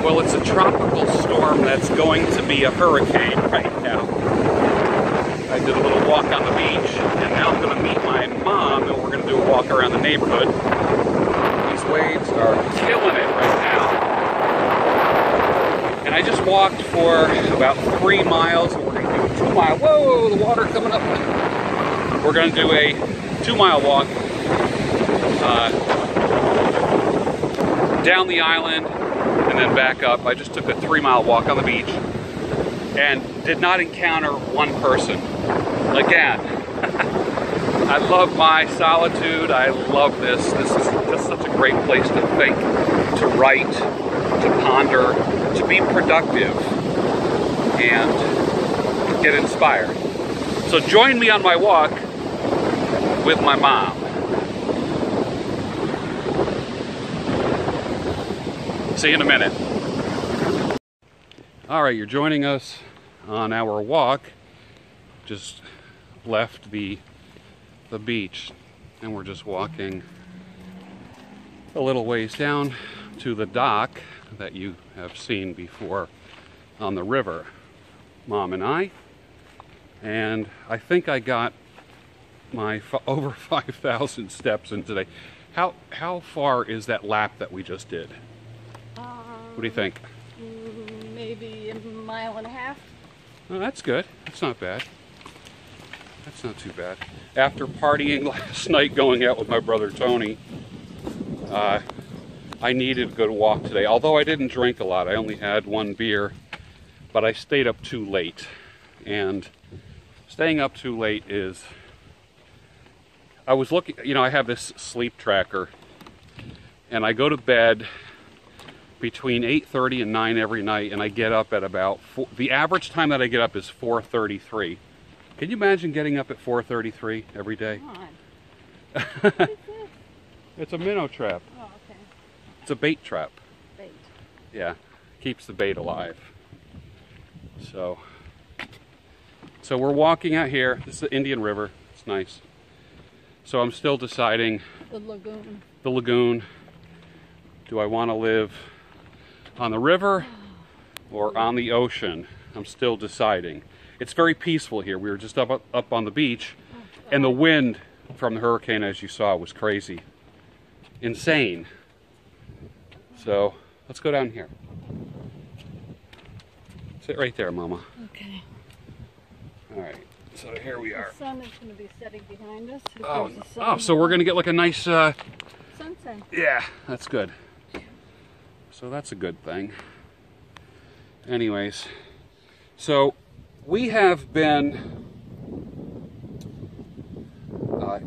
Well, it's a tropical storm that's going to be a hurricane right now. I did a little walk on the beach, and now I'm going to meet my mom, and we're going to do a walk around the neighborhood. These waves are killing it right now. And I just walked for about 3 miles, and we're going to do a 2-mile. Whoa, the water coming up. We're going to do a 2-mile walk down the island and then back up. I just took a 3-mile walk on the beach and did not encounter one person. Again, I love my solitude. I love this. This is just such a great place to think, to write, to ponder, to be productive, and get inspired. So join me on my walk with my mom. See you in a minute. All right, you're joining us on our walk. Just left the beach, and we're just walking a little ways down to the dock that you have seen before on the river. Mom and I think I got my over 5,000 steps in today. How far is that lap that we just did? What do you think? Maybe 1.5 miles. Oh, that's good. That's not bad. That's not too bad. After partying last night, going out with my brother Tony, I needed a good walk today. Although I didn't drink a lot, I only had 1 beer, but I stayed up too late. And staying up too late is, I was looking, you know, I have this sleep tracker, and I go to bed between 8:30 and 9 every night, and I get up at about the average time that I get up is 4:33. Can you imagine getting up at 4:33 every day? Come on. What is this? It's a minnow trap. Oh, okay. It's a bait trap. Bait. Yeah, keeps the bait alive. So we're walking out here. This is the Indian River. It's nice. So I'm still deciding. The lagoon. The lagoon. Do I want to live on the river or on the ocean? I'm still deciding. It's very peaceful here. We were just up on the beach, and the wind from the hurricane, as you saw, was crazy. Insane. So let's go down here. Sit right there, Mama. Okay. All right. So here we are. The sun is going to be setting behind us. Oh, so we're going to get like a nice sunset. Yeah, that's good. So that's a good thing. Anyways, so we have been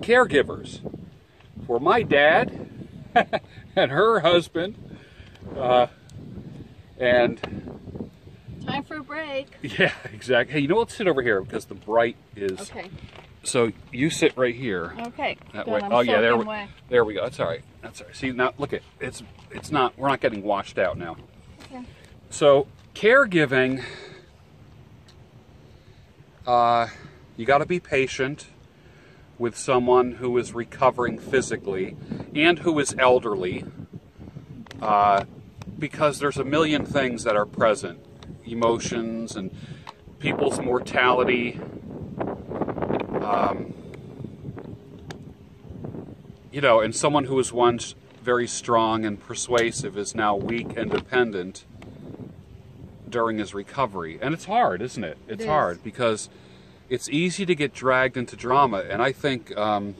caregivers for my dad and her husband, and time for a break. Yeah, exactly. Hey, you know what? Sit over here because the bright is. Okay. So you sit right here. Okay. That way. Oh yeah, there we go. That's all right. That's all right. See now, look it's not. We're not getting washed out now. Okay. So caregiving, you got to be patient with someone who is recovering physically and who is elderly, because there's a million things that are present, emotions and people's mortality. You know, and someone who was once very strong and persuasive is now weak and dependent during his recovery. And it's hard, isn't it? It's hard because it's easy to get dragged into drama. And I think you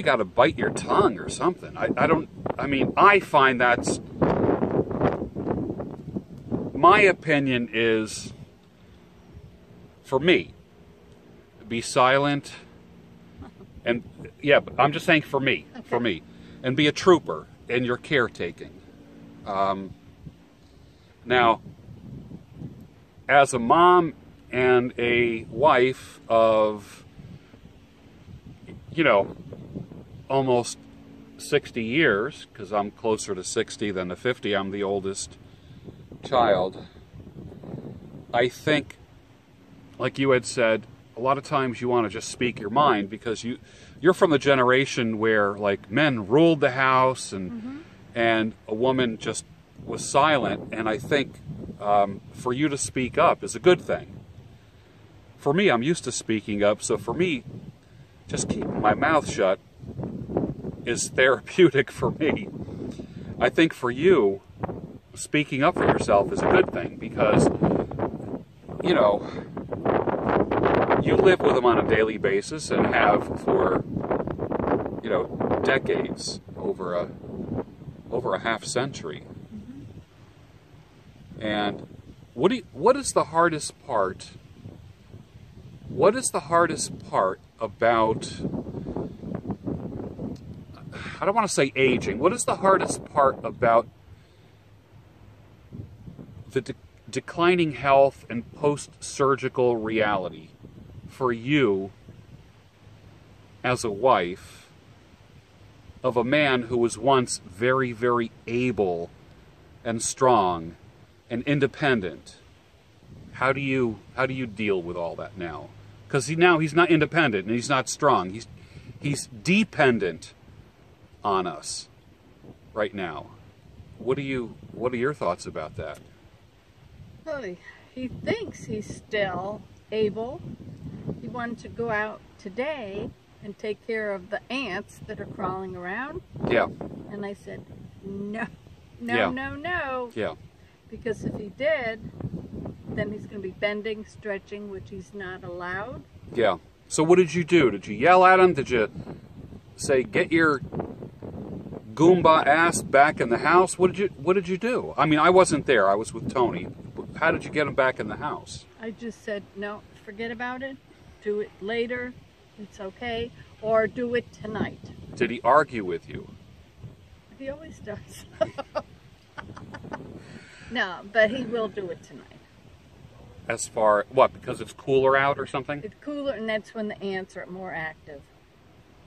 got to bite your tongue or something. I find that's, my opinion is, for me, be silent. And yeah, but I'm just saying for me, and be a trooper in your caretaking. Now, as a mom and a wife of, you know, almost 60 years, because I'm closer to 60 than to 50, I'm the oldest child, I think, like you had said, a lot of times you want to just speak your mind because you're from the generation where like men ruled the house and a woman just was silent, and I think for you to speak up is a good thing. For me, I'm used to speaking up, so for me, just keeping my mouth shut is therapeutic for me. I think for you, speaking up for yourself is a good thing because, you know, you live with them on a daily basis and have for, you know, decades, over a half century. And what is the hardest part? What is the hardest part about, I don't want to say aging, what is the hardest part about the declining health and post-surgical reality for you as a wife of a man who was once very, very able and strong and independent? How do you deal with all that now? Because he's not independent and he's not strong. He's dependent on us right now. What are your thoughts about that? Well, he thinks he's still able. He wanted to go out today and take care of the ants that are crawling around. Yeah. And I said, no. Yeah. Because if he did, then he's going to be bending, stretching, which he's not allowed. Yeah. So what did you do? Did you yell at him? Did you say, get your Goomba ass back in the house? What did you do? I mean, I wasn't there. I was with Tony. How did you get him back in the house? I just said, no, forget about it. Do it later. It's okay. Or do it tonight. Did he argue with you? He always does. No, but he will do it tonight. As far, what, because it's cooler out or something? It's cooler, and that's when the ants are more active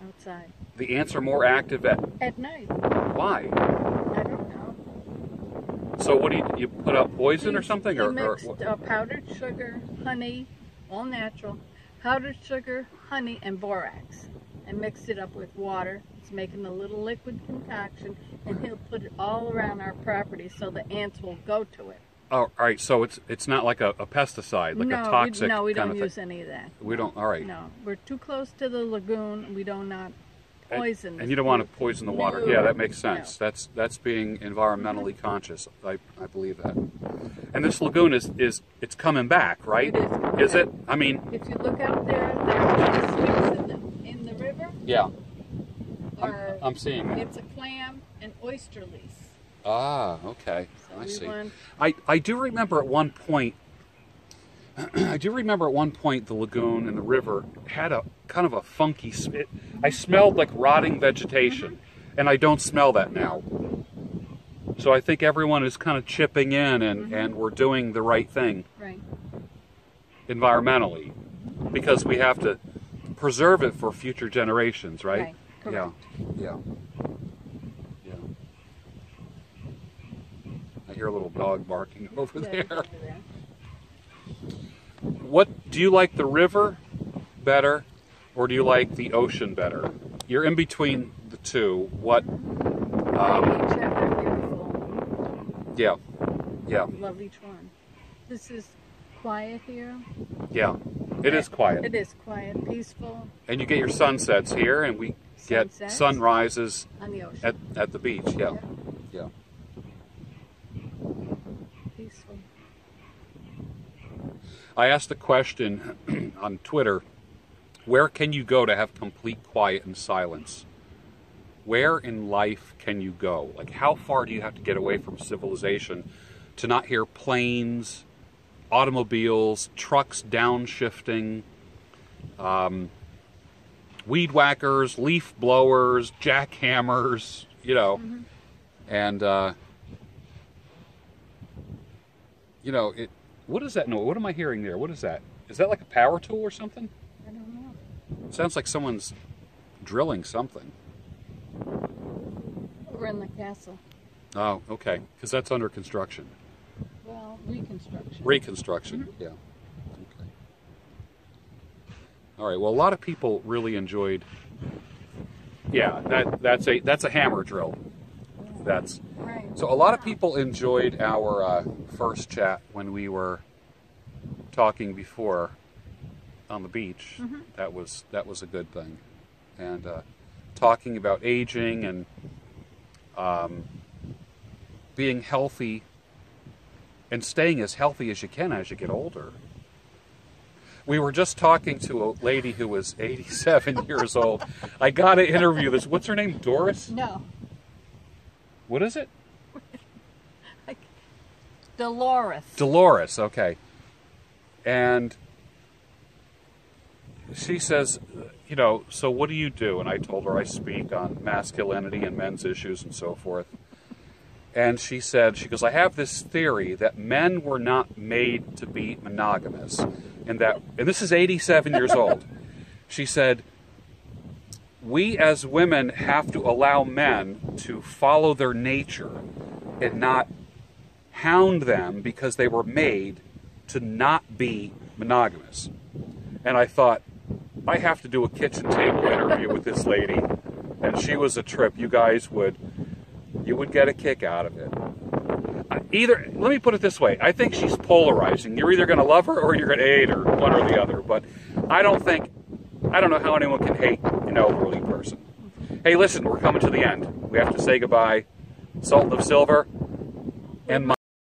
outside. The ants are more active At night. Why? I don't know. So what do you put up poison or something? He mixed powdered sugar, honey, all natural, powdered sugar, honey, and borax, and mixed it up with water. It's making a little liquid concoction, and he'll put it all around our property so the ants will go to it. Oh, all right. So it's not like a pesticide, like a toxic. No, we kind don't of use any of that. We don't. All right. No, we're too close to the lagoon. We do not poison. And you don't want to poison the water. No. Yeah, that makes sense. No. That's being environmentally conscious. I believe that. And this lagoon is it's coming back, right? It is. Is it? I mean. If you look out there, there's swims in the river. Yeah. Or I'm seeing that. It's a clam and oyster leaf. Ah, okay. So I see. want... I do remember at one point. The lagoon and the river had a kind of a funky. I smelled like rotting vegetation, and I don't smell that now. So I think everyone is kind of chipping in, and we're doing the right thing, Right. environmentally, because we have to preserve it for future generations, right? Right. Correct. Yeah. I hear a little dog barking over there. Over there. What do you like, the river better, or do you like the ocean better? You're in between the two. What? They each have their beautiful. Yeah. Love each one. This is quiet here. Yeah. It is quiet. It is quiet, peaceful. And you get your sunsets here, and we get Sunsets sunrises on the ocean. at the beach. Yeah. Peaceful. I asked a question on Twitter, where can you go to have complete quiet and silence? Where in life can you go? Like, how far do you have to get away from civilization to not hear planes, automobiles, trucks downshifting, weed whackers, leaf blowers, jackhammers, and, what is that noise? What am I hearing there? What is that? Is that like a power tool or something? I don't know. It sounds like someone's drilling something. We're in the castle. Oh, okay. Because that's under construction. Well, reconstruction. Reconstruction, yeah. Okay. All right. Well, a lot of people really enjoyed. Yeah, that's a hammer drill. that's Right. so. A lot of people enjoyed our first chat when we were talking before on the beach. Mm-hmm. That was a good thing, and talking about aging and being healthy and staying as healthy as you can as you get older. We were just talking to a lady who was 87 years old. I got to interview this. What's her name? Doris? No. What is it? Dolores. Dolores, okay. And she says, you know, so what do you do? And I told her I speak on masculinity and men's issues and so forth. And she said, she goes, I have this theory that men were not made to be monogamous. And this is 87 years old. She said, we as women have to allow men to follow their nature and not hound them because they were made to not be monogamous. And I thought, I have to do a kitchen table interview with this lady. And she was a trip. You guys would get a kick out of it. Let me put it this way. I think she's polarizing. You're either going to love her or you're going to hate her, one or the other. But I don't know how anyone can hate an elderly person. Hey, listen, we're coming to the end. We have to say goodbye. Salt of Silver and